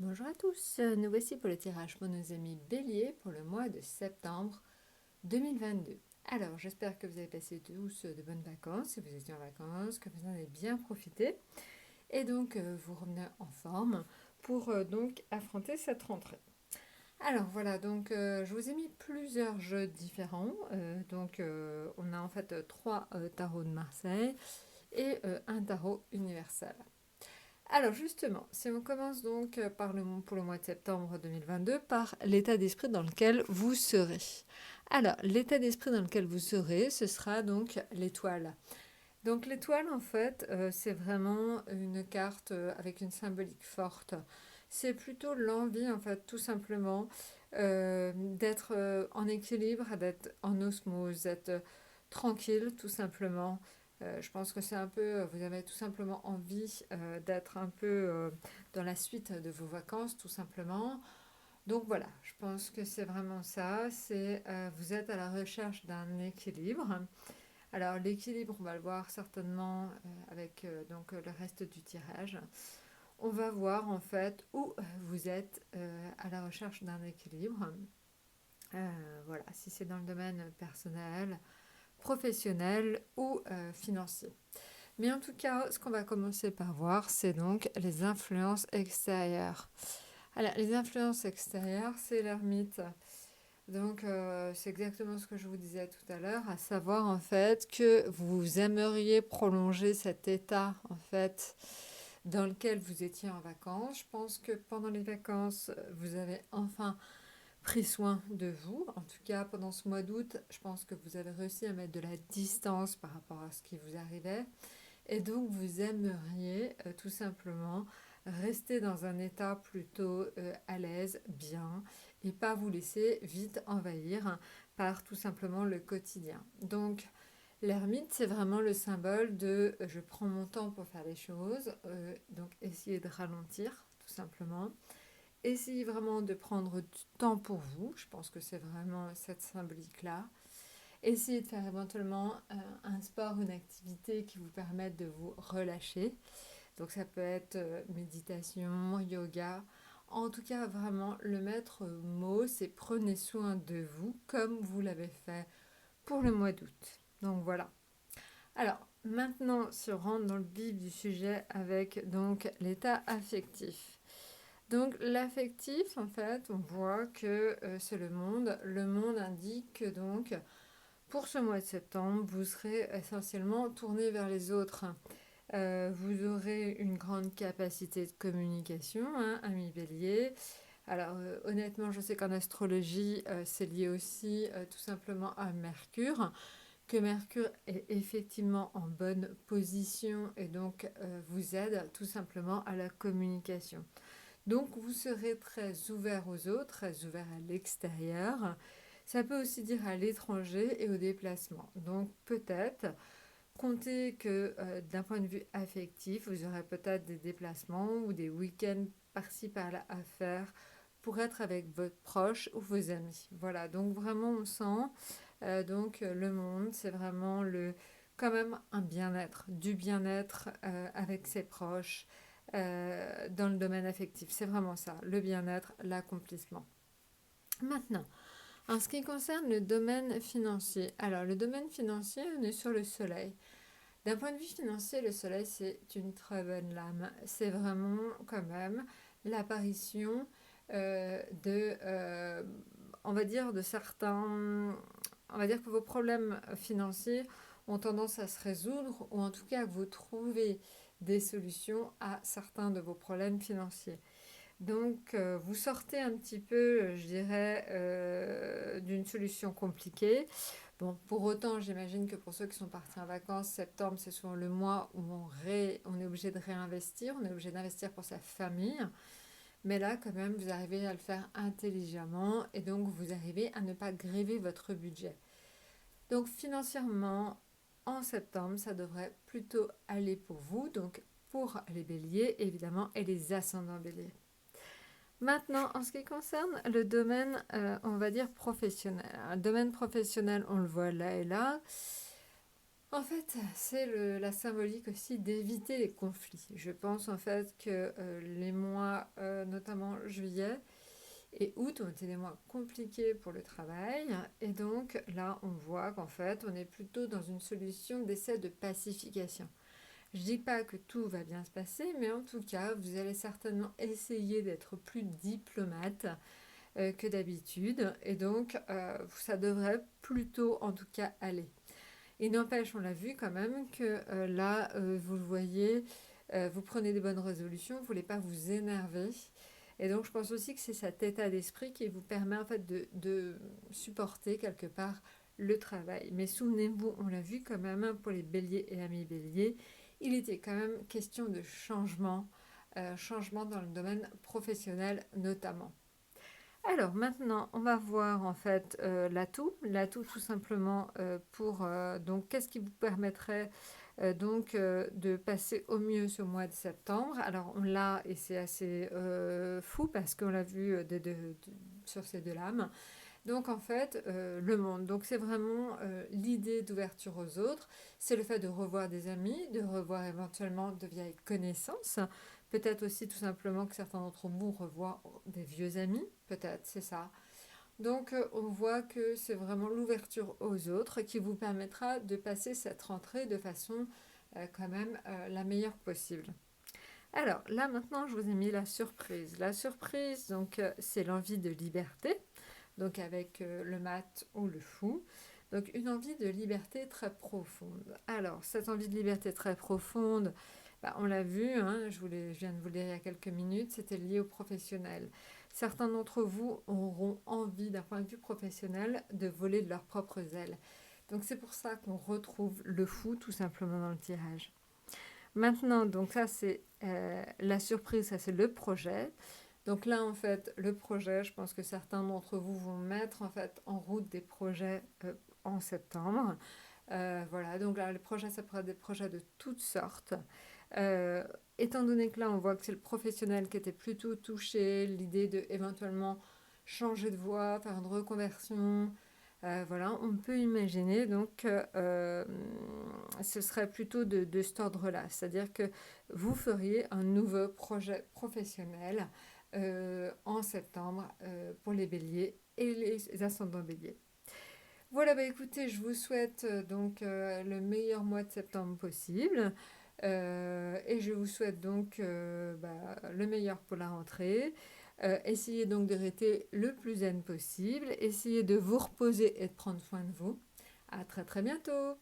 Bonjour à tous, nous voici pour le tirage pour nos amis Bélier pour le mois de septembre 2022. Alors, j'espère que vous avez passé tous de bonnes vacances, si vous étiez en vacances, que vous en avez bien profité, et donc vous revenez en forme pour donc affronter cette rentrée. Alors voilà, donc je vous ai mis plusieurs jeux différents. On a en fait trois tarots de Marseille et un tarot universel. Alors justement, si on commence donc pour le mois de septembre 2022 par l'état d'esprit dans lequel vous serez. Alors, l'état d'esprit dans lequel vous serez, ce sera donc l'étoile. Donc l'étoile, en fait, c'est vraiment une carte avec une symbolique forte. C'est plutôt l'envie, en fait, tout simplement, d'être en équilibre, d'être en osmose, d'être tranquille, tout simplement. Je pense que c'est un peu, vous avez tout simplement envie d'être un peu dans la suite de vos vacances, tout simplement. Donc voilà, je pense que c'est vraiment ça. Vous êtes à la recherche d'un équilibre. Alors l'équilibre, on va le voir certainement avec le reste du tirage. On va voir en fait où vous êtes à la recherche d'un équilibre. Voilà, si c'est dans le domaine personnel, professionnel ou financier. Mais en tout cas, ce qu'on va commencer par voir, c'est donc les influences extérieures. Alors, les influences extérieures, c'est l'ermite. Donc, c'est exactement ce que je vous disais tout à l'heure, à savoir en fait que vous aimeriez prolonger cet état en fait dans lequel vous étiez en vacances. Je pense que pendant les vacances, vous avez enfin pris soin de vous. En tout cas, pendant ce mois d'août, je pense que vous avez réussi à mettre de la distance par rapport à ce qui vous arrivait. Et donc, vous aimeriez tout simplement rester dans un état plutôt à l'aise, bien, et pas vous laisser vite envahir par tout simplement le quotidien. Donc, l'ermite, c'est vraiment le symbole de je prends mon temps pour faire les choses, donc essayez de ralentir, tout simplement. Essayez vraiment de prendre du temps pour vous, je pense que c'est vraiment cette symbolique-là. Essayez de faire éventuellement un sport, une activité qui vous permette de vous relâcher. Donc ça peut être méditation, yoga. En tout cas, vraiment, le maître mot, c'est prenez soin de vous comme vous l'avez fait pour le mois d'août. Donc voilà. Alors, maintenant, si on rentre dans le vif du sujet avec donc l'état affectif. Donc l'affectif, en fait, on voit que c'est le monde. Le monde indique que donc pour ce mois de septembre, vous serez essentiellement tourné vers les autres. Vous aurez une grande capacité de communication, hein, ami Bélier. Alors honnêtement, je sais qu'en astrologie, c'est lié aussi tout simplement à Mercure, que Mercure est effectivement en bonne position et donc vous aide tout simplement à la communication. Donc vous serez très ouvert aux autres, très ouvert à l'extérieur. Ça peut aussi dire à l'étranger et au déplacement. Donc peut-être comptez que d'un point de vue affectif, vous aurez peut-être des déplacements ou des week-ends par-ci par-là à faire pour être avec votre proche ou vos amis. Voilà, donc vraiment on sent le monde, c'est vraiment quand même un bien-être, du bien-être avec ses proches dans le domaine affectif. C'est vraiment ça, le bien-être, l'accomplissement. Maintenant, en ce qui concerne le domaine financier, alors le domaine financier, on est sur le soleil. D'un point de vue financier, le soleil, c'est une très bonne lame. C'est vraiment quand même l'apparition on va dire, de certains... On va dire que vos problèmes financiers ont tendance à se résoudre, ou en tout cas que vous trouvez des solutions à certains de vos problèmes financiers. Donc, vous sortez un petit peu, je dirais, d'une solution compliquée. Bon, pour autant, j'imagine que pour ceux qui sont partis en vacances, septembre, c'est souvent le mois où on est obligé de réinvestir, on est obligé d'investir pour sa famille. Mais là, quand même, vous arrivez à le faire intelligemment et donc vous arrivez à ne pas gréver votre budget. Donc, financièrement, en septembre, ça devrait plutôt aller pour vous, donc pour les béliers, évidemment, et les ascendants béliers. Maintenant, en ce qui concerne le domaine, on va dire professionnel. Un domaine professionnel, on le voit là et là. En fait, c'est la symbolique aussi d'éviter les conflits. Je pense en fait que les mois, notamment juillet et août ont été des mois compliqués pour le travail. Et donc là, on voit qu'en fait, on est plutôt dans une solution d'essai de pacification. Je dis pas que tout va bien se passer, mais en tout cas, vous allez certainement essayer d'être plus diplomate que d'habitude. Et donc, ça devrait plutôt, en tout cas, aller. Il n'empêche, on l'a vu quand même, que là, vous le voyez, vous prenez des bonnes résolutions, vous ne voulez pas vous énerver. Et donc, je pense aussi que c'est cet état d'esprit qui vous permet en fait de supporter quelque part le travail. Mais souvenez-vous, on l'a vu quand même pour les béliers et amis béliers, il était quand même question de changement, changement dans le domaine professionnel notamment. Alors maintenant, on va voir en fait l'atout. L'atout tout simplement pour donc qu'est-ce qui vous permettrait de passer au mieux ce mois de septembre. Alors on l'a et c'est assez fou parce qu'on l'a vu sur ces deux lames. Donc en fait, le monde. Donc c'est vraiment l'idée d'ouverture aux autres. C'est le fait de revoir des amis, de revoir éventuellement de vieilles connaissances. Peut-être aussi tout simplement que certains d'entre vous revoient des vieux amis. Peut-être, c'est ça. Donc on voit que c'est vraiment l'ouverture aux autres qui vous permettra de passer cette rentrée de façon quand même la meilleure possible. Alors là maintenant, je vous ai mis la surprise. La surprise, donc c'est l'envie de liberté donc avec le mat ou le fou. Donc une envie de liberté très profonde. Alors cette envie de liberté très profonde, on l'a vu, hein, je viens de vous le dire il y a quelques minutes, c'était lié au professionnel. Certains d'entre vous auront envie d'un point de vue professionnel de voler de leurs propres ailes. Donc c'est pour ça qu'on retrouve le fou tout simplement dans le tirage. Maintenant, donc ça c'est la surprise, ça c'est le projet. Donc là, en fait, le projet, je pense que certains d'entre vous vont mettre en fait en route des projets en septembre. Voilà, donc là, les projets, ça pourrait être des projets de toutes sortes. Étant donné que là, on voit que c'est le professionnel qui était plutôt touché, l'idée de éventuellement changer de voie, faire une reconversion. Voilà, on peut imaginer donc ce serait plutôt de cet ordre-là, c'est-à-dire que vous feriez un nouveau projet professionnel en septembre pour les béliers et les ascendants béliers. Voilà, écoutez, je vous souhaite le meilleur mois de septembre possible et je vous souhaite donc le meilleur pour la rentrée. Essayez donc de rester le plus zen possible, essayez de vous reposer et de prendre soin de vous. À très très bientôt.